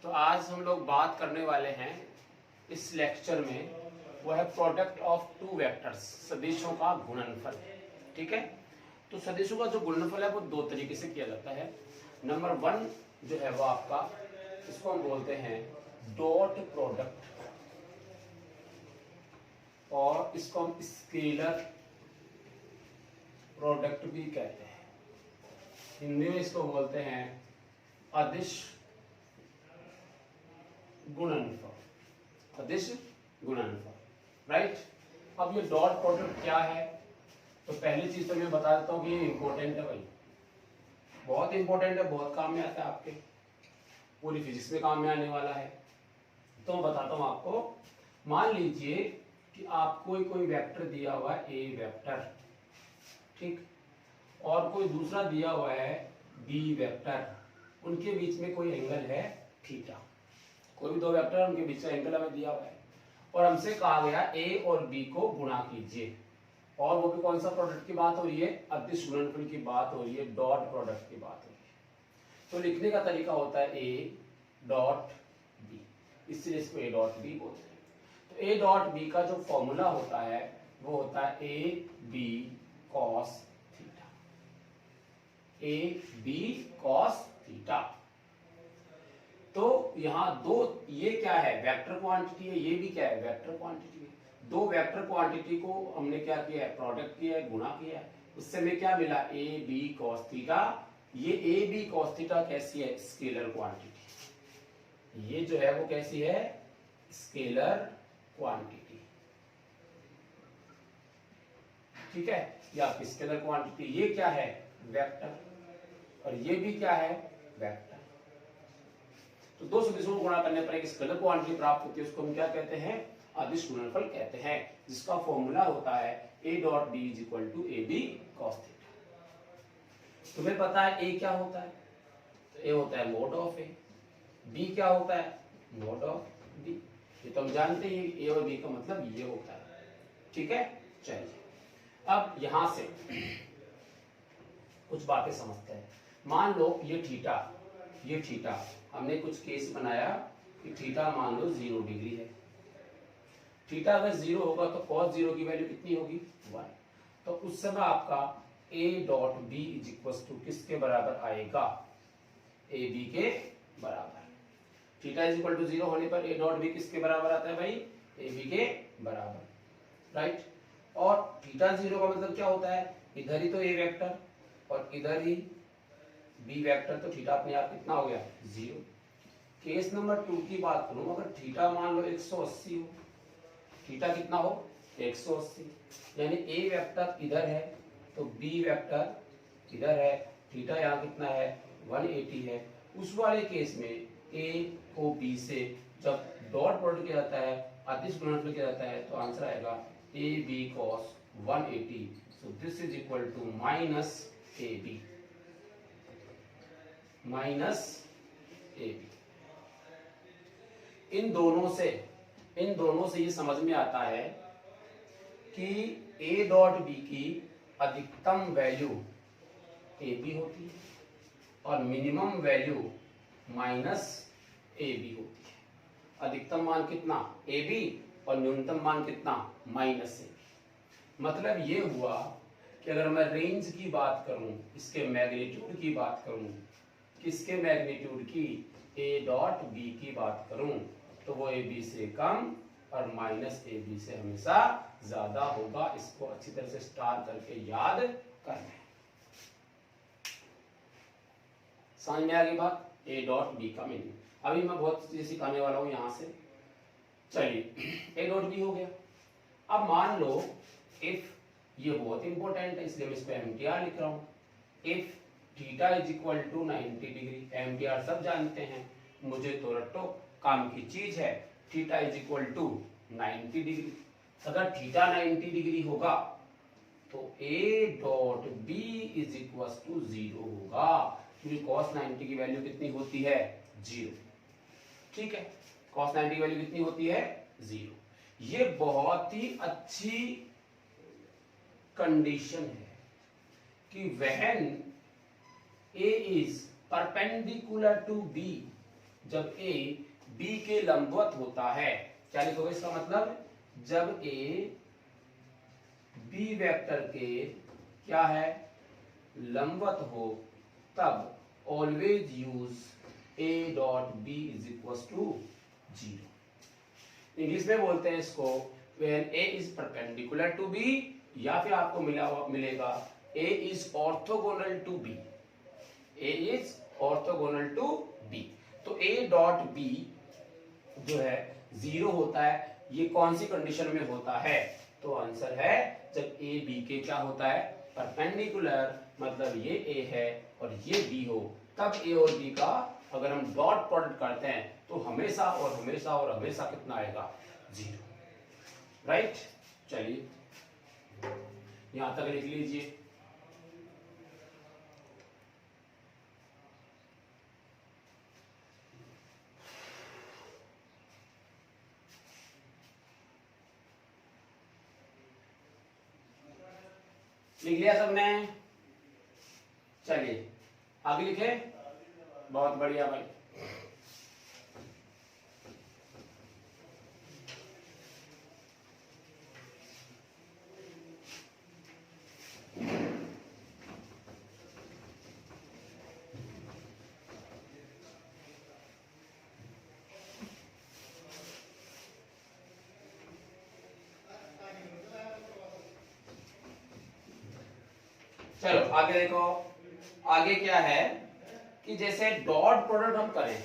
तो आज हम लोग बात करने वाले हैं इस लेक्चर में, वो है प्रोडक्ट ऑफ टू वेक्टर्स, सदिशों का गुणनफल। ठीक है, तो सदिशों का जो गुणनफल है वो दो तरीके से किया जाता है। नंबर वन जो है वो आपका, इसको हम बोलते हैं डॉट प्रोडक्ट, और इसको हम स्केलर प्रोडक्ट भी कहते हैं। हिंदी में इसको बोलते हैं अदिश गुणनफल, अदिश गुणनफल। राइट, अब ये डॉट प्रोडक्ट क्या है, तो पहली चीज तो मैं बता देता हूँ कि ये इंपॉर्टेंट है भाई, बहुत इंपॉर्टेंट है, बहुत काम में आता है, आपके पूरी फिजिक्स में काम में आने वाला है। तो मैं बताता हूँ आपको। मान लीजिए कि आपको कोई वेक्टर दिया हुआ है ए वेक्टर, ठीक, और कोई दूसरा दिया हुआ है बी वेक्टर, उनके बीच में कोई एंगल है थीटा। कोई भी दो वेक्टर उनके बीच में एंगल हमें दिया हुआ है, और हमसे कहा गया ए और बी को गुणा कीजिए, और वो भी कौन सा प्रोडक्ट की बात हो रही है, अदिश गुणनफल की बात हो रही है, डॉट प्रोडक्ट की बात हो रही है। तो लिखने का तरीका होता है ए डॉट बी, इसलिए इसको ए डॉट बी बोलते हैं। तो ए डॉट बी का जो फॉर्मूला होता है वो होता है A B cos theta, A B cos theta. तो यहां दो, ये क्या है, वेक्टर क्वांटिटी है, ये भी क्या है, वेक्टर क्वांटिटी है। दो वेक्टर क्वांटिटी को हमने क्या किया है, प्रोडक्ट किया है, गुणा किया है, उससे हमें क्या मिला, ए बी कॉस थीटा। ये ए बी कॉस थीटा कैसी है, स्केलर क्वांटिटी। ये जो है वो कैसी है, स्केलर क्वांटिटी। ठीक है, ये आपकी स्केलर क्वांटिटी। ये क्या है, वेक्टर, और ये भी क्या है, वेक्टर। तो दो सदिशों को गुणा करने पर एक स्केलर क्वांटिटी प्राप्त होती है, उसको हम क्या कहते हैं, अदिश गुणनफल कहते हैं, जिसका फॉर्मूला होता है A dot B is equal to A B cos theta. तुम्हें पता है ए क्या होता है, तो ए होता है मोड ऑफ ए, बी क्या होता है, मोड ऑफ बी। ये तो हम जानते हैं, ए और बी का मतलब ये होता है। ठीक है, चलिए अब यहां से कुछ बातें समझते हैं। मान लो ये थीटा, ये थीटा, हमने कुछ केस बनाया कि थीटा मान लो 0 डिग्री है। थीटा अगर 0 होगा तो cos 0 की वैल्यू कितनी होगी, 1। तो उस समय आपका a dot B is equal to किसके बराबर आएगा, ए बी के बराबर। थीटा इज इक्वल टू 0 होने पर a डॉट बी किसके बराबर आता है भाई, ए बी के बराबर। राइट, और थीटा 0 का मतलब क्या होता है, इधर ही तो a वेक्टर और इधर ही बी वेक्टर, तो थीटा अपने आप कितना हो गया, 0। केस नंबर 2 की बात करूं, अगर थीटा मान लो 180 हो, थीटा कितना हो, 180, यानी ए वेक्टर इधर है तो बी वेक्टर इधर है, थीटा यहाँ कितना है, 180 है। उस वाले केस में ए को बी से जब डॉट प्रोडक्ट किया जाता है, अदिश गुणनफल किया जाता है, तो आंसर आएगा A B cos 180। So this is equal to minus A B, minus A B. इन दोनों से ये समझ में आता है कि ए डॉट बी की अधिकतम वैल्यू ए बी होती है और minimum value minus A B होती है। अधिकतम मान कितना, ए बी, और न्यूनतम मान कितना, माइनस ए बी। मतलब ये हुआ कि अगर मैं रेंज की बात करूं, इसके मैग्नीट्यूड की बात करूं, किसके मैग्नीट्यूड की, ए डॉट बी की बात करूं, तो वो ए बी से कम और माइनस ए बी से हमेशा ज्यादा होगा। इसको अच्छी तरह से स्टार करके याद करना है। समझ में आ गई बात, ए डॉट बी का मीनिंग। अभी मैं बहुत चीजें सिखाने वाला हूं यहां से। चलिए, ए डॉट बी हो गया। अब मान लो इफ, ये बहुत इंपॉर्टेंट है इसलिए मैं इसको एमटीआर लिख रहा हूं, if theta is equal to 90 degree. MTR सब जानते हैं, मुझे तो रट्टो काम की चीज है। Theta is equal to 90 degree. अगर थीटा 90 डिग्री होगा तो A dot B is equal to 0 होगा, क्योंकि cos 90 की वैल्यू कितनी होती है, 0। ठीक है, cos 90 की वैल्यू कितनी होती है, 0। ये बहुत ही अच्छी कंडीशन है कि when A is perpendicular to B, जब ए बी के लंबवत होता है। क्या लिखोगे इसका मतलब? जब ए बी वेक्टर के क्या है, लंबवत हो, तब always use A dot B is equal to 0। English में बोलते हैं इसको when A is perpendicular to B, या फिर आपको मिलेगा A is orthogonal to B. A is orthogonal to B. तो ए डॉट बी जो है 0 होता है। ये कौन सी कंडीशन में होता है? तो आंसर है जब ए बी के क्या होता है, परपेंडिकुलर, मतलब ये ए है और ये बी हो, तब ए और बी का अगर हम डॉट प्रोडक्ट करते हैं तो हमेशा और हमेशा और हमेशा कितना आएगा, 0। राइट, चलिए यहां तक लिख लीजिए। लिख लिया सबने? चलिए आगे लिखे। बहुत बढ़िया भाई। चलो आगे देखो। आगे क्या है कि जैसे डॉट प्रोडक्ट हम करें,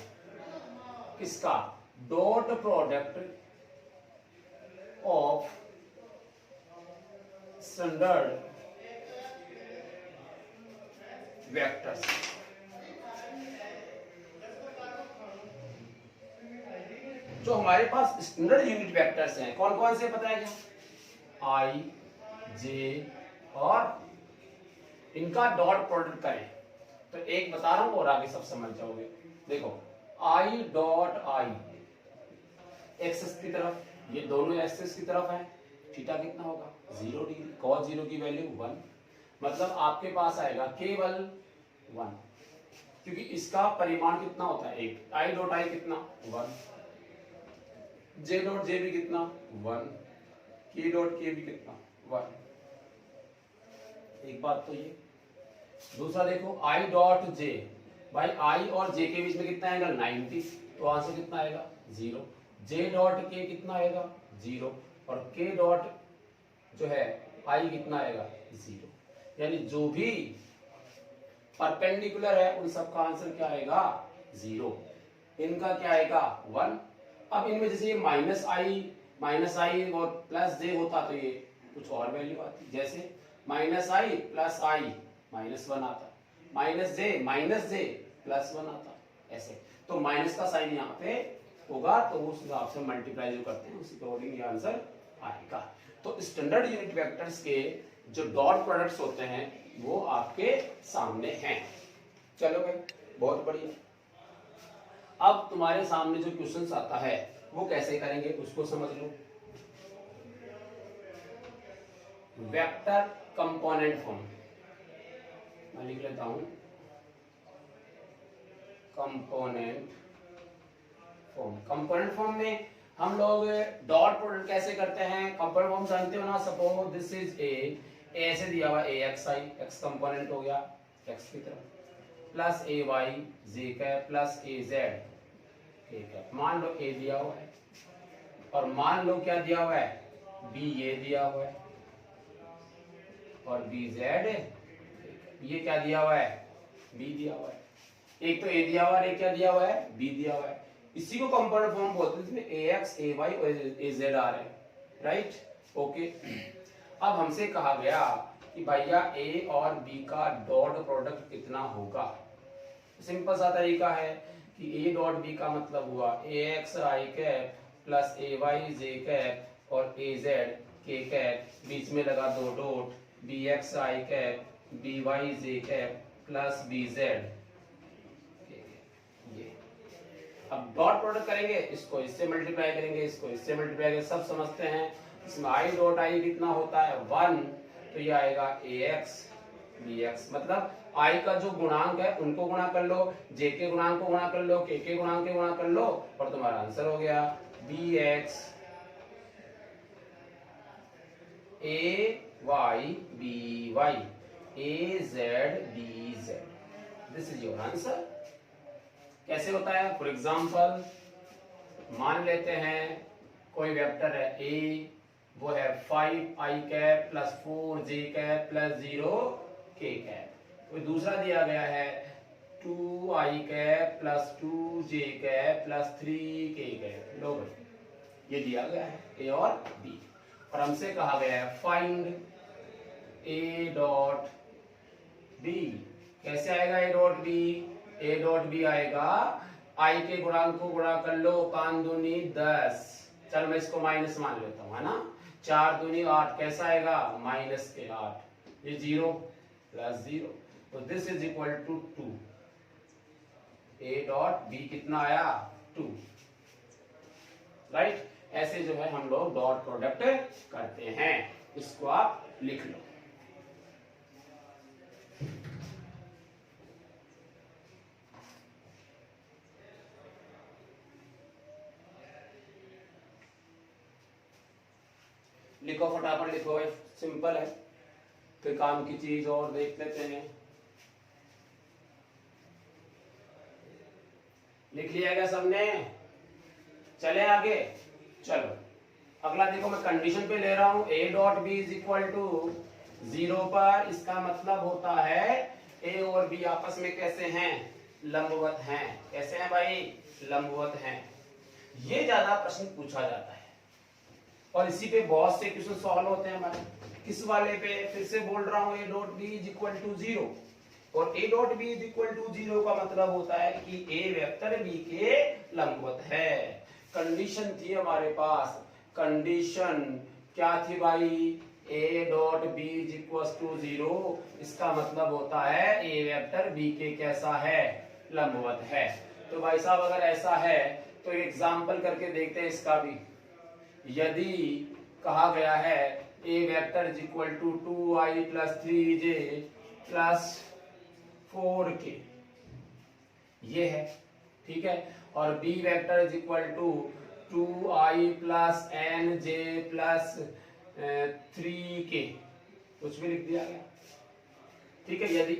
किसका? Dot product of standard vectors. जो हमारे पास स्टैंडर्ड यूनिट वेक्टर्स हैं, कौन कौन से पता है क्या? आई, जे और इनका डॉट प्रोडक्ट करें तो एक बता रहा हूं और आगे सब समझ जाओगे। देखो आई डॉट आई एक्सिस की तरफ, ये दोनों एक्सिस की तरफ है, थीटा कितना होगा, 0 डिग्री। cos 0 की वैल्यू 1, मतलब आपके पास आएगा केवल 1, क्योंकि इसका परिमाण कितना होता है, 1। आई डॉट आई कितना, 1। जे डॉट जे भी कितना, 1। के डॉट के भी कितना, 1। एक बात तो ये। दूसरा देखो आई डॉट जे, भाई आई और जे के बीच में कितना आएगा, 90, तो आंसर कितना आएगा, 0। जे डॉट के कितना आएगा, 0। और के डॉट जो है आई कितना आएगा, 0। यानी जो भी परपेंडिकुलर है उन सब का आंसर क्या आएगा, 0। इनका क्या आएगा, 1। अब इनमें जैसे ये माइनस आई और प्लस जे होता तो ये कुछ और वैल्यू आती, जैसे माइनस आई प्लस आई -1 आता, माइनस जे प्लस 1 आता, ऐसे। तो माइनस का साइन यहाँ पे होगा, तो उस हिसाब से मल्टीप्लाई जो करते हैं उसी अकॉर्डिंग ये आंसर आएगा। तो स्टैंडर्ड यूनिट वेक्टर्स के जो डॉट प्रोडक्ट्स होते हैं वो आपके सामने हैं। चलो भाई बहुत बढ़िया। अब तुम्हारे सामने जो क्वेश्चंस आता है वो कैसे करेंगे उसको समझ लो। वेक्टर कंपोनेंट फॉर्म मैं लिख लेता हूं, कंपोनेंट फॉर्म में हम लोग डॉट प्रोडक्ट कैसे करते हैं, कंपोनेंट फॉर्म जानते हो ना। सपोज दिस इज ए ऐसे दिया हुआ ए एक्स आई, एक्स कंपोनेंट हो गया एक्स की तरफ, प्लस ए वाई जे कैप प्लस ए जेड के कैप। मान लो ए दिया हुआ है और मान लो क्या दिया हुआ है, बी ये दिया हुआ है और बी जेड, ये क्या दिया हुआ है, बी दिया हुआ है। एक तो ए दिया हुआ है, एक क्या दिया हुआ है, बी दिया हुआ है। इसी को कंपोनेंट फॉर्म बोलते हैं, जिसमें ए एक्स ए वाई और ए जेड आ रहे हैं, राइट, ओके। अब हमसे कहा गया कि भैया ए और बी का डॉट प्रोडक्ट कितना होगा। सिंपल सा तरीका है कि ए डॉट बी का मतलब हुआ ए एक्स आई कैप प्लस ए वाई जे कैप और ए जेड के कैप, बीच में लगा 2 डॉट, बी एक्स आई कैप बी वाई जे कैप प्लस बी जेड। ये अब डॉट प्रोडक्ट करेंगे, इसको इससे मल्टीप्लाई करेंगे, इसको इससे मल्टीप्लाई करेंगे, सब समझते हैं। इसमें आई डॉट आई कितना होता है, 1, तो ये आएगा ए एक्स bx, मतलब i का जो गुणांक है उनको गुणा कर लो, j के गुणांक को गुणा कर लो, k के गुणांक को गुणा कर लो और तुम्हारा आंसर हो गया bx ay by az dz। This is your answer. कैसे होता है? फॉर एग्जाम्पल मान लेते हैं कोई वेक्टर है a, वो है 5i cap plus 4j cap plus 0k cap. कोई दूसरा दिया गया है 2i cap plus 2j cap plus 3k cap. लो भाई ये दिया गया है a और b और हमसे कहा गया है फाइंड a डॉट b। कैसे आएगा a dot b? a dot b आएगा i के गुणांक को गुणा कर लो, 5 दूनी 10, चल मैं इसको माइनस मान लेता हूं, है ना। 4 दूनी 8, कैसा आएगा? माइनस के 8, ये 0 प्लस 0, तो this is equal to 2। a dot b कितना आया? 2, राइट। ऐसे जो है हम लोग डॉट प्रोडक्ट करते हैं, इसको आप लिख लो। लिखो फटाफट लिखो भाई, सिंपल है। फिर काम की चीज और देख लेते हैं। लिख लिया क्या सबने? चले आगे, चलो अगला देखो, मैं कंडीशन पे ले रहा हूं a dot B is equal to 0 पर। इसका मतलब होता है a और b आपस में कैसे हैं? लंबवत हैं। कैसे हैं भाई? लंबवत हैं। ये ज्यादा प्रश्न पूछा जाता है और इसी पे बहुत से क्वेश्चन सॉल्व होते हैं हमारे। किस वाले पे? फिर से बोल रहा हूं a dot B is equal to 0 और a dot B is equal to 0 का मतलब होता है कि a वेक्टर b के लंबवत है। कंडीशन थी हमारे पास, कंडीशन क्या थी भाई? a dot b is equal to 0, इसका मतलब होता है a वेक्टर b के कैसा है? लंबवत है। तो भाई साहब अगर ऐसा है तो एग्जाम्पल करके देखते हैं इसका भी। यदि कहा गया है a vector is equal to 2i plus 3j plus 4k, ये है, ठीक है। और b vector is equal to 2i plus nj plus 3k, कुछ भी लिख दिया गया, ठीक है। यदि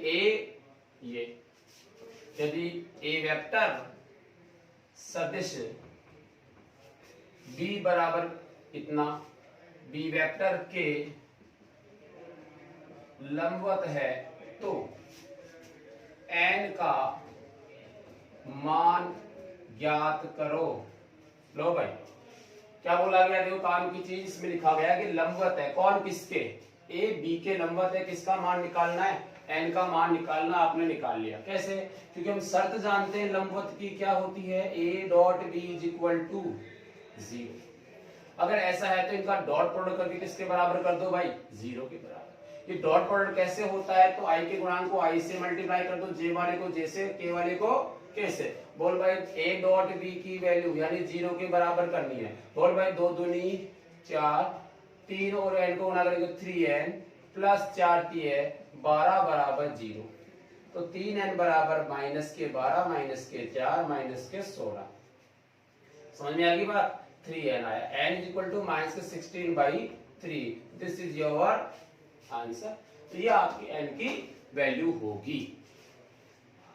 यदि a वेक्टर सदिश b बराबर इतना, b वेक्टर के लंबवत है, तो n का मान ज्ञात करो। लो भाई क्या बोला गया? देखो काम की चीज, इसमें लिखा गया कि लंबवत है। कौन किसके? a b के लंबवत है। किसका मान निकालना है? n का मान निकालना। आपने निकाल लिया। कैसे? क्योंकि हम शर्त जानते हैं लंबवत की क्या होती है, a dot b is equal to 0। अगर ऐसा है तो इनका डॉट प्रोडक्ट करके किसके बराबर कर दो भाई? 0 के बराबर। ये डॉट प्रोडक्ट कैसे होता है? तो i के गुणांक को i से मल्टीप्लाई कर दो, j वाले को j से, k वाले को k से। बोल भाई a डॉट b की वैल्यू यानी 0 के बराबर करनी है। बोल भाई 2 दूनी 4, 3 और n को गुणा करेंगे 3n प्लस 4t है 12 बराबर 0। तो 3n बराबर माइनस के 12 माइनस के 4 माइनस के 16। समझ में आ गई बात? 3n आया। n is equal to minus 16/3। This is your answer. तो ये आपकी n की वैल्यू होगी।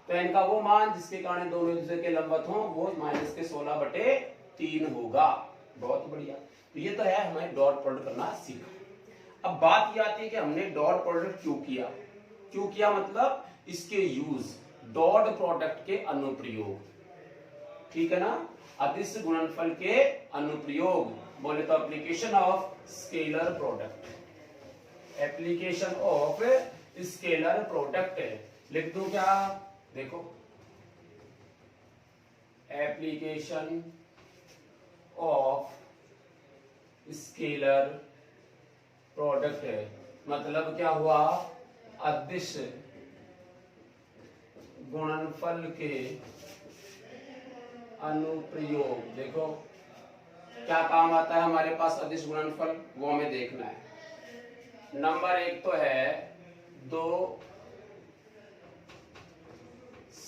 तो n का वो मान जिसके कारण दोनों दूसरे के लंबवत हों, वो माइनस के 16/3 होगा। बहुत बढ़िया। तो ये तो है, हमें डॉट प्रोडक्ट करना सीखा। अब बात ये आती है कि हमने डॉट प्रोडक्ट क्यों किया? क्यों किया मतलब इसके यूज, डॉट प्रोडक्ट के अनुप्रयोग, ठीक है ना। अदिश गुणनफल के अनुप्रयोग बोले तो application of scalar product, application of scalar product. लिख दूं क्या? देखो, एप्लीकेशन ऑफ स्केलर प्रोडक्ट है मतलब क्या हुआ? अदिश गुणनफल के अनुप्रयोग। देखो क्या काम आता है हमारे पास अदिश गुणनफल, वो हमें देखना है। नंबर 1 तो है 2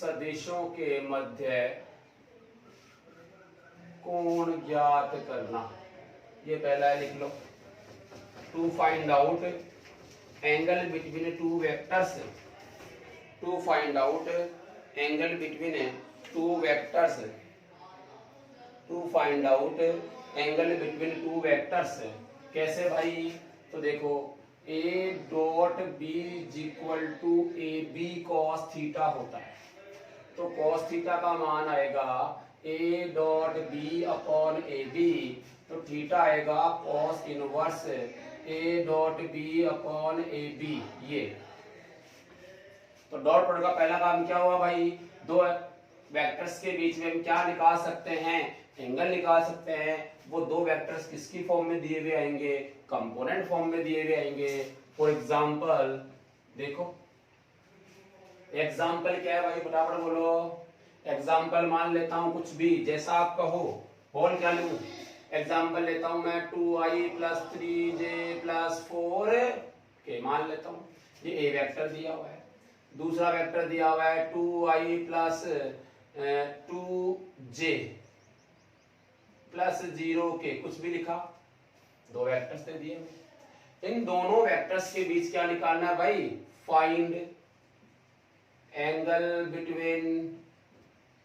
सदिशों के मध्य कोण ज्ञात करना, ये पहला है, लिख लो। To find out angle between two vectors, to find out angle between two vectors, to find out angle between two vectors. कैसे भाई? तो देखो a dot B is equal to A B cos theta होता है, तो cos theta का मान आएगा a dot B upon A B, तो थीटा आएगा cos inverse a dot B upon A B. ये तो डॉट प्रोडक्ट का पहला काम क्या हुआ भाई? दो वेक्टर्स के बीच में हम क्या निकाल सकते हैं? एंगल निकाल सकते हैं। वो दो वेक्टर्स किसकी फॉर्म में दिए हुए आएंगे? कंपोनेंट फॉर्म में दिए हुए आएंगे। फॉर एग्जांपल देखो, एग्जांपल क्या है भाई? फटाफट बोलो। एग्जांपल मान लेता हूं कुछ भी, जैसा आप कहो। बोल क्या लूं? एग्जांपल लेता हूं मैं 2i plus 3j plus 4k मान लेता हूं। ये ए वेक्टर दिया हुआ है, दूसरा वेक्टर दिया हुआ है 2i plus 2j plus 0k, कुछ भी लिखा, दो वेक्टर्स दे दिए। इन दोनों वेक्टर्स के बीच क्या निकालना है भाई? Find angle between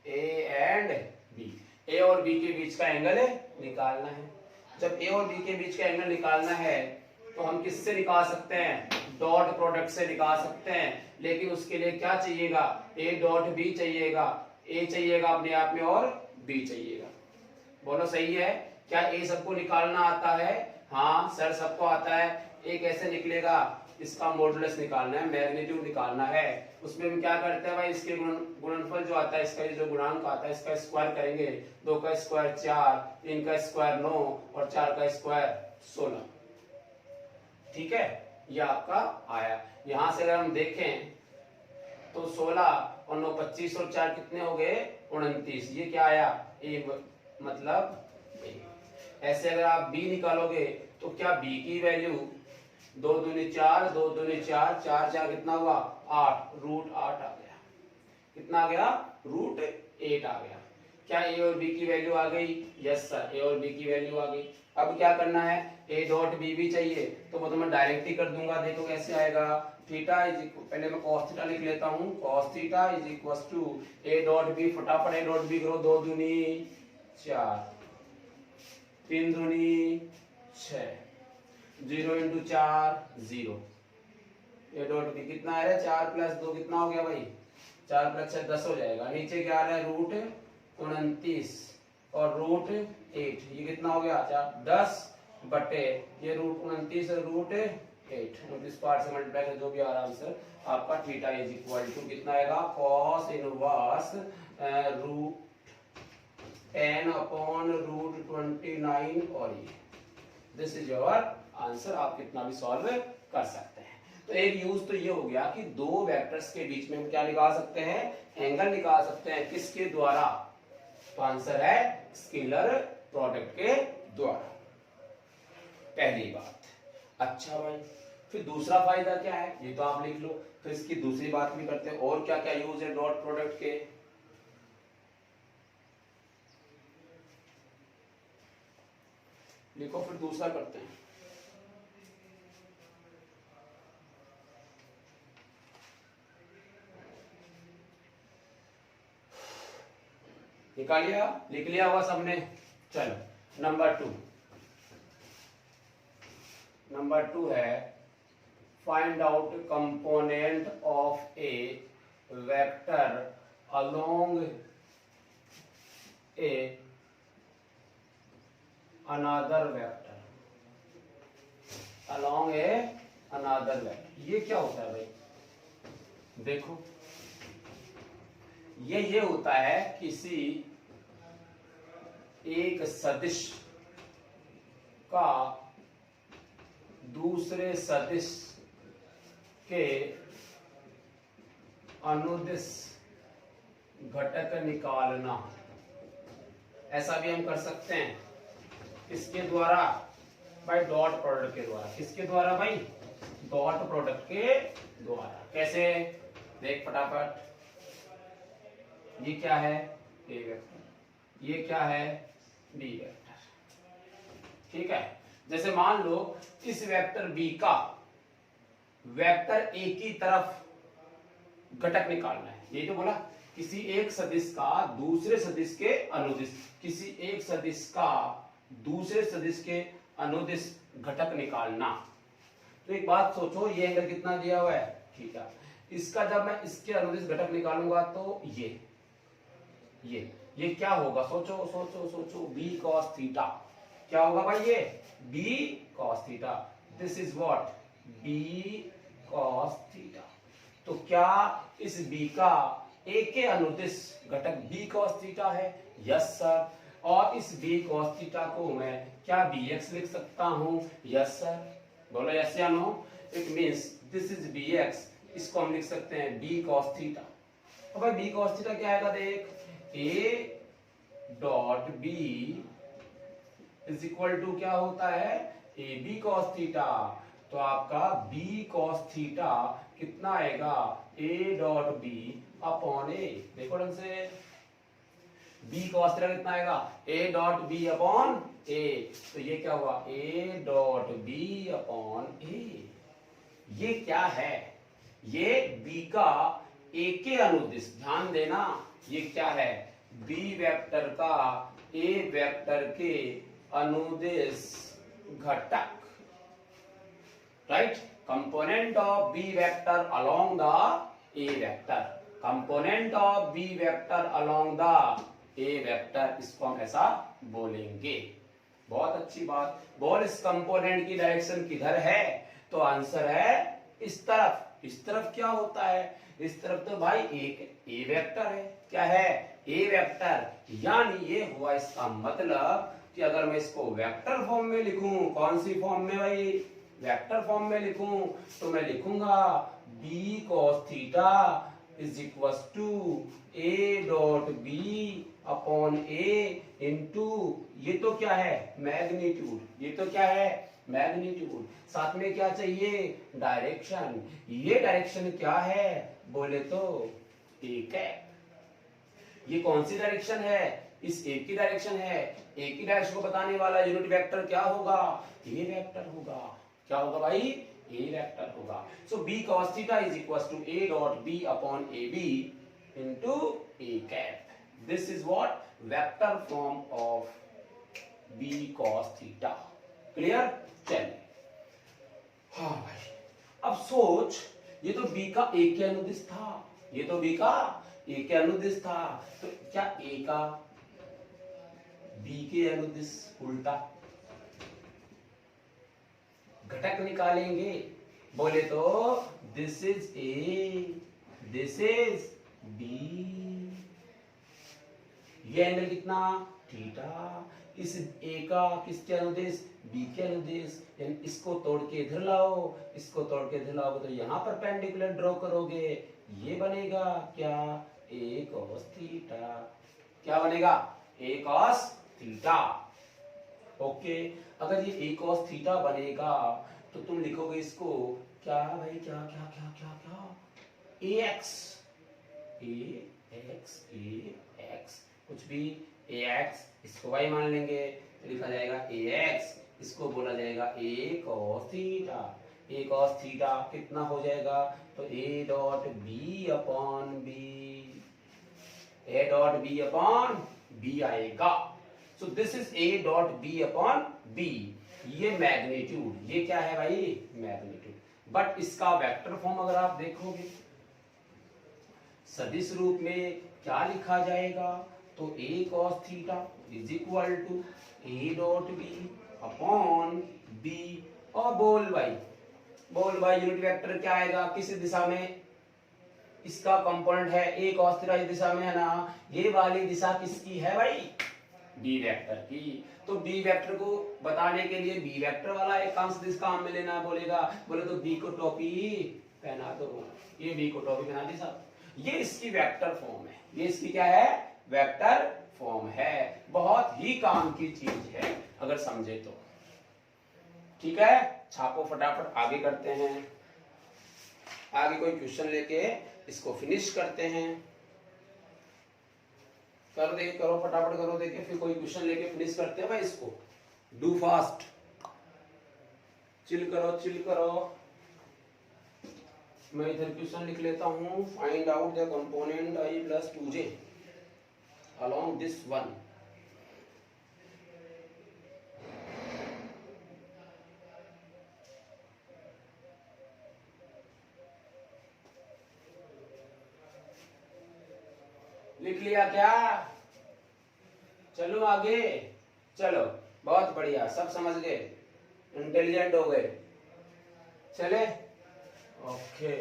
A and B. A और बी के बीच का एंगल निकालना है। जब ए और बी के बीच का एंगल निकालना है तो हम किससे निकाल सकते हैं? डॉट प्रोडक्ट से निकाल सकते हैं। लेकिन उसके लिए क्या चाहिएगा? ए डॉट बी चाहिएगा, ए चाहिएगा अपने आप में और बी चाहिएगा। बोलो सही है? क्या ए सबको निकालना आता है? हाँ सर सबको आता है। ए कैसे निकलेगा? इसका मॉडुलस निकालना है, मैग्नीट्यूड निकालना है। उसमें हम क्या करते हैं भाई? इसके गुणनफल जो आता है, इसका जो गुणांक आता है, इसका स्क्वायर करेंगे। 2 का स्क्वायर 4, 3 का स्क्वायर 9 और 4 का स्क्वायर 16। ठीक है, ये आपका आया। यहां से अगर हम देखें तो 16 और 9 25 और 4 कितने हो गए? 29। ये क्या आया? ए मतलब ए। ऐसे अगर आप b निकालोगे तो क्या b की वैल्यू 2 दूनी 4, 2 दूनी 4, 4 4 कितना हुआ? 8, रूट 8 आ गया। कितना आ गया? रूट 8 आ गया। क्या a और b की वैल्यू आ गई? यस सर, a और b की वैल्यू आ गई। अब क्या करना है? a डॉट b भी चाहिए, तो वो तो मैं डायरेक्ट ही कर दूंगा। देखो कैसे आएगा? थीटा इज इक्वल, पहले मैं cos थीटा लिख लेता हूँ। cos theta is equal to a dot b, फटाफट a डॉट b करो। 2 दूनी 4, 3 दूनी 6, 0 इंटू 4 0। a डॉट b कितना आ रहा है? 4 प्लस 2 कितना हो गया भाई? 4 प्लस 6 10 हो जाएगा। नीचे क्या आ रहा है? रूट 29 और रूट 8। ये कितना हो गया? 10 बटे ये रूट 29 और रूट 8। 29 पार्ट से मल्टीप्लाई कर जो भी आ रहा आंसर आपका। थीटा इज इक्वल टू कितना आएगा? cos inverse root 10 upon root 29 और ये। This is your answer. आप कितना भी सॉल्व कर सकते हैं। तो एक यूज तो ये हो गया कि दो वेक्टर्स के बीच में हम क्या निकाल सकते हैं? एंगल निकाल सकते हैं। किसके द्वारा? तो आंसर है स्केलर प्रोडक्ट के द्वारा। पहली बात। अच्छा भाई, फिर दूसरा फायदा क्या है? ये तो आप लिख लो। फिर इसकी दूसरी बात भी करते हैं, और क्या क्या यूज है डॉट प्रोडक्ट के। लिखो, फिर दूसरा करते हैं। निकाल लिया? लिख लिया हुआ सबने? चलो नंबर 2 है find out component of A vector along a another vector, along a another vector. ये क्या होता है भाई? देखो, ये होता है किसी एक सदिश का दूसरे सदिश के अनुदिश घटक निकालना। ऐसा भी हम कर सकते हैं। किसके द्वारा भाई? डॉट प्रोडक्ट के द्वारा। किसके द्वारा भाई? डॉट प्रोडक्ट के द्वारा। कैसे? देख फटाफट। ये क्या है ए वेक्टर, ये क्या है बी वेक्टर। ठीक है, जैसे मान लो इस वेक्टर बी का वेक्टर ए की तरफ घटक निकालना है, यही तो बोला, किसी एक सदिश का दूसरे सदिश के अनुदिश, किसी एक सदिश का दूसरे सदिश के अनुदिश घटक निकालना। तो एक बात सोचो, ये एंगल कितना दिया हुआ है थीटा, इसका जब मैं इसके अनुदिश घटक निकालूंगा तो ये क्या होगा, सोचो सोचो सोचो, बी कॉस थीटा। क्या होगा भाई, ये B cos theta, this is what B cos theta. तो क्या इस बी का ए के अनुदिश घटक बी कॉस थीटा है? Yes sir. और इस बी कॉस थीटा को मैं क्या bx लिख सकता हूं? Yes sir. बोलो यस या no. It means this is bx, इसको हम लिख सकते हैं बी कॉस थीटा। अब भाई बी कॉस थीटा क्या आएगा, देख A dot B is equal to क्या होता है, ए बी कॉस थीटा। तो आपका बी कॉस थीटा कितना आएगा, ए डॉट बी अपॉन ए। देखो ढंग से, बी कॉस थीटा कितना आएगा, ए डॉट बी अपॉन ए। तो ये क्या हुआ, ए डॉट बी अपॉन ए। ये क्या है, ये बी का ए के अनुदिश, ध्यान देना, ये क्या है, बी वेक्टर का ए वेक्टर के अनुदिश घटक, right, component of B vector along the A vector, component of B vector along the A vector, इसको हम ऐसा बोलेंगे। बहुत अच्छी बात। बोल इस कंपोनेंट की डायरेक्शन किधर है, तो आंसर है इस तरफ। इस तरफ क्या होता है, इस तरफ तो भाई एक ए वेक्टर है, क्या है, ए वेक्टर। यानी ये हुआ इसका मतलब कि अगर मैं इसको वेक्टर फॉर्म में लिखूं, कौन सी फॉर्म में भाई, वेक्टर फॉर्म में लिखूं, तो मैं लिखूंगा B cos theta is equal to A dot B upon A into, ये तो क्या है मैग्नीट्यूड, ये तो क्या है मैग्नीट्यूड, साथ में क्या चाहिए डायरेक्शन। ये डायरेक्शन क्या है बोले तो एक है। ये कौन सी डायरेक्शन है, इस एक की डायरेक्शन है। एक की डायरेक्शन को बताने वाला यूनिट वेक्टर क्या होगा, ए वेक्टर होगा। क्या होगा भाई, ए वेक्टर होगा। So B cos theta is equal to A dot B upon A B into A cap. This is what vector form of B cos theta. Clear? चलिए, हाँ भाई, अब सोच, ये तो बी का ए के अनुदिश था, ये तो बी का ए के अनुदिश था, तो क्या ए का बी के अनुदिश उल्टा घटक निकालेंगे, बोले तो this is A, this is B. ये एंगल कितना थीटा, इस ए का किसके अनुदिश, बी के अनुदिश। इसको तोड़ के इधर लाओ, इसको तोड़ के इधर लाओगे तो यहाँ पर परपेंडिकुलर ड्रॉ करोगे, ये बनेगा क्या, ए कॉस थीटा। क्या बनेगा, ए कॉस थीटा। ओके, अगर ये ए कॉस थीटा बनेगा तो तुम लिखोगे इसको क्या भाई, क्या क्या क्या क्या क्या, ए एक्स, ए एक्स, ए एक्स, कुछ भी ए एक्स, इसको वाई मान लेंगे तो लिखा जाएगा ए एक्स, इसको बोला जाएगा A cos theta. A cos theta कितना हो जाएगा, तो A dot B upon B, A dot B upon B आएगा। So this is A dot B upon B. ये मैग्नीट्यूड, ये क्या है भाई मैग्नीट्यूड। बट इसका वेक्टर फॉर्म अगर आप देखोगे सदिश रूप में क्या लिखा जाएगा, तो A cos theta is equal to A dot B upon B. और बोल भाई यूनिट वेक्टर क्या आएगा, किस दिशा में, इसका कंपोनेंट है ए कॉस थीटा, इस दिशा में है ना, ये वाली दिशा किसकी है भाई, बी वेक्टर की। तो बी वेक्टर को बताने के लिए बी वेक्टर वाला एक काम सदिश काम में लेना बोलेगा, बोले तो बी को टोपी पहना दो, ये बी को टोपी पहना दी साहब। ये इसकी वेक्टर फॉर्म है, ये इसकी क्या है वेक्टर फॉर्म है। बहुत ही काम की चीज है अगर समझे तो। ठीक है, छापो फटाफट, आगे करते हैं। आगे कोई क्वेश्चन लेके इसको फिनिश करते हैं। करो फटाफट करो, देखिए फिर कोई क्वेश्चन लेके फिनिश करते हैं भाई इसको। डू फास्ट, चिल करो। मैं इधर क्वेश्चन लिख लेता हूँ। Find out the component i plus 2j along this one। लिख लिया क्या? चलो आगे, चलो बहुत बढ़िया, सब समझ गए, इंटेलिजेंट हो गए। चले ओके।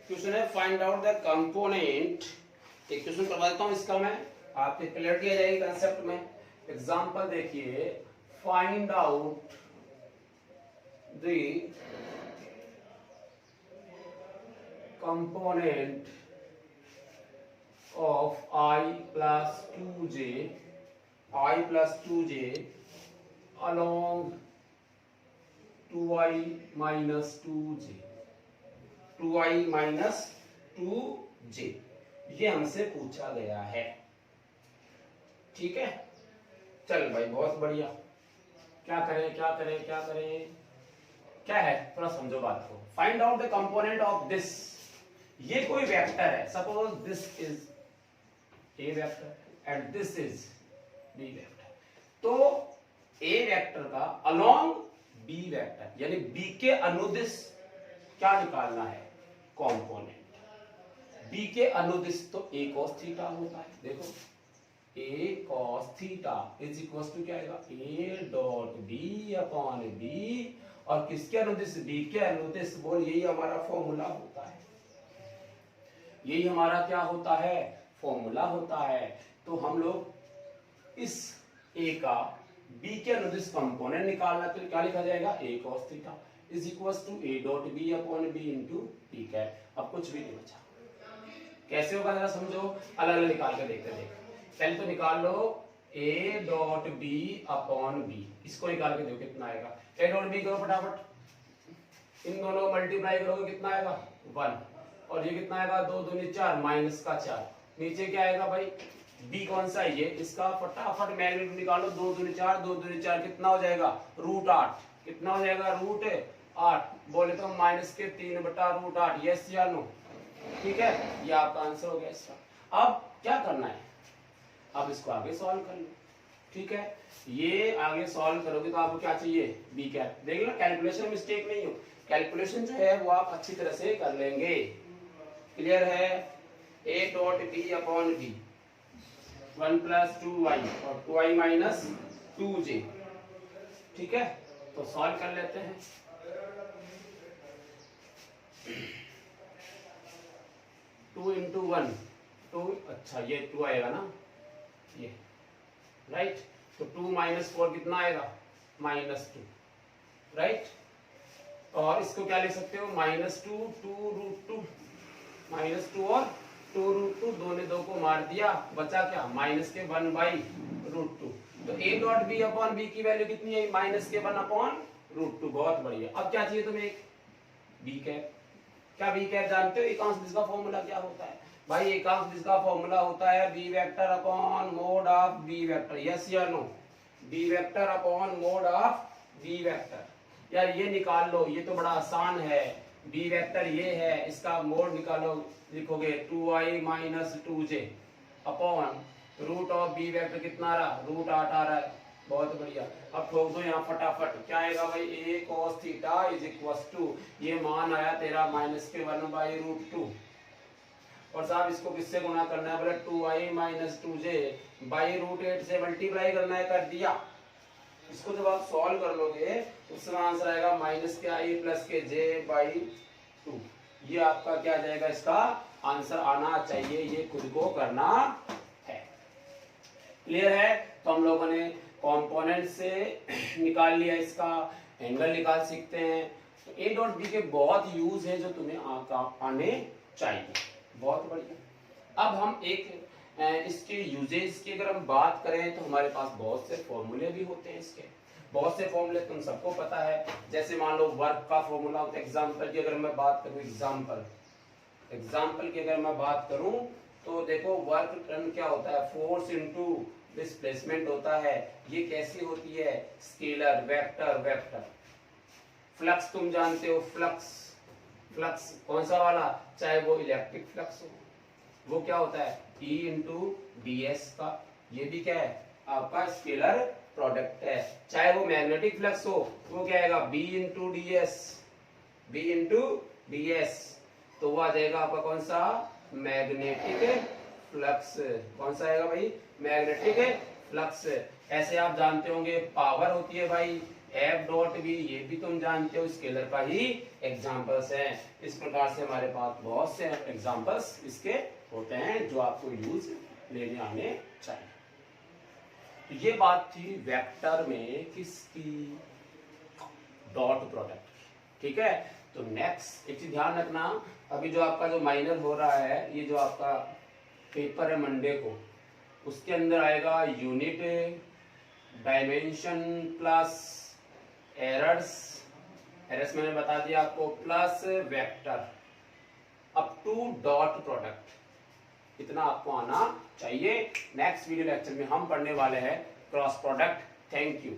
क्वेश्चन है फाइंड आउट द कंपोनेंट। एक क्वेश्चन करवा देता हूं इसका मैं, आपके क्लियरिटी आ जाएगी कंसेप्ट में। एग्जांपल देखिए, find out the component of i plus 2j along 2i minus 2j 2j ये हमसे पूछा गया है। ठीक है, चल भाई बहुत बढ़िया। क्या करें क्या है, थोड़ा समझो बात को। Find out the component of this. ये कोई वेक्टर है, suppose this is A vector and this is B vector. तो ए वेक्टर का अलोंग बी वेक्टर यानी बी के अनुदिश क्या निकालना है, कंपोनेंट। बी के अनुदिश तो a cos थीटा होता है। देखो a cos theta is equal to क्या आएगा, a dot B upon B, और किसके अनुदिश, b के अनुदिश। बोल यही हमारा फॉर्मूला होता है, यही हमारा क्या होता है, फॉर्मूला होता है। तो हम लोग इस a का b के अनुदिश कंपोनेंट निकालना, तो क्या लिखा जाएगा, a cos theta is equal to a dot B upon B into B cap. अब कुछ भी नहीं बचा। कैसे होगा जरा समझो, अलग अलग निकाल के देखते हैं। पहले तो निकाल लो a dot B upon B, इसको निकाल के देखो कितना आएगा। a डॉट बी करो फटाफट, इन दोनों मल्टीप्लाई करोगे कितना आएगा 1, और ये कितना आएगा 2 दूनी 4 माइनस का 4। नीचे क्या आएगा भाई, b कौन सा है ये, इसका फटाफट मैग्नीट्यूड निकालो। 2 दूनी 4 कितना हो जाएगा, √8। कितना हो जाएगा, √8। बोले तो माइनस के 3/√8। यस या नो? ठीक है, ये आपका आंसर हो गया इसका। अब क्या करना है, अब इसको आगे सॉल्व कर लो। ठीक है, ये आगे सॉल्व करोगे तो आपको क्या चाहिए, बी कैप। देख लो कैलकुलेशन मिस्टेक नहीं हो, कैलकुलेशन जो है वो आप अच्छी तरह से कर लेंगे। क्लियर है, a dot B upon B 1 + 2i और 2i माइनस 2j। ठीक है, तो सॉल्व कर लेते हैं। 2 × 1 2, अच्छा ये 2 आएगा ना, ये राइट। तो 2 - 4 कितना आएगा, -2 राइट। और इसको क्या लिख सकते हो, -2 2√2 -2 और 2√2, 2 ने 2 को मार दिया, बचा क्या, -1/√2। तो a dot B upon B की वैल्यू कितनी है, -1/√2। बहुत बढ़िया। अब क्या चाहिए तुम्हें, बी कैप। क्या बी कैप जानते हो, एकांश दिश का फॉर्मूला क्या होता है भाई, एकांश दिश का फॉर्मूला होता है B vector upon mod of B vector. Yes या no, B vector upon mod of B vector. यार ये निकाल लो, ये तो बड़ा आसान है। बी वेक्टर ये है, इसका मोड निकालो, लिखोगे 2i - 2j upon root of B vector कितना आ रहा, √8 आ रहा है। बहुत बढ़िया। अब ठोक दो यहाँ फटाफट, क्या आएगा भाई, a cos theta is equal to, ये मान आया तेरा -1/√2। और साहब इसको किससे गुणा करना है, बोले 2i - 2j बाई √8 से मल्टीप्लाई करना है, कर दिया। इसको जब आप सॉल्व कर लोगे उसका आंसर आएगा -i + j/2। ये आपका क्या जाएगा, इसका आंसर आना चाहिए, ये खुद को करना है। क्लियर है। तो हम लोगों ने कंपोनेंट से निकाल लिया, इसका एंगल निकाल सकते हैं। तो ए डॉट बी के बहुत यूज है जो तुम्हें आने चाहिए। बहुत बढ़िया। अब हम इसके यूजेस की अगर हम बात करें तो हमारे पास बहुत से फॉर्मूले भी होते हैं इसके। बहुत से फॉर्मूले तुम सबको पता है, जैसे मान लो वर्क का फॉर्मूला होता है। एग्जांपल की अगर मैं बात करूं, एग्जांपल की अगर मैं बात करूं तो देखो वर्क टर्न क्या होता है, फोर्स इनटू डिस्प्लेसमेंट होता है। ये कैसी होती है, स्केलर, वेक्टर। फ्लक्स तुम जानते हो, फ्लक्स कौन सा वाला, चाहे वो इलेक्ट्रिक फ्लक्स हो, वो क्या होता है E इंटू डी एस का। ये भी क्या है आपका स्केलर प्रोडक्ट है। चाहे वो मैग्नेटिक फ्लक्स हो, वो क्या आएगा B इंटू डी एस। तो वो आ जाएगा आपका कौन सा, मैग्नेटिक फ्लक्स। कौन सा आएगा भाई, मैग्नेटिक फ्लक्स। ऐसे आप जानते होंगे पावर होती है भाई F डॉट बी, ये भी तुम जानते हो स्केलर का ही एग्जांपल्स हैं। इस प्रकार से हमारे पास बहुत से एग्जांपल्स इसके होते हैं जो आपको यूज लेने आने चाहिए। तो ये बात थी वेक्टर में किसकी, डॉट प्रोडक्ट। ठीक है, तो नेक्स्ट एक चीज ध्यान रखना, अभी जो आपका जो माइनर हो रहा है, ये जो आपका पेपर है मंडे को, उसके अंदर आएगा यूनिट, डायमेंशन प्लस एरर्स मैंने बता दिया आपको, plus vector up to dot product, इतना आपको आना चाहिए। नेक्स्ट वीडियो लेक्चर में हम पढ़ने वाले हैं क्रॉस प्रोडक्ट। Thank you.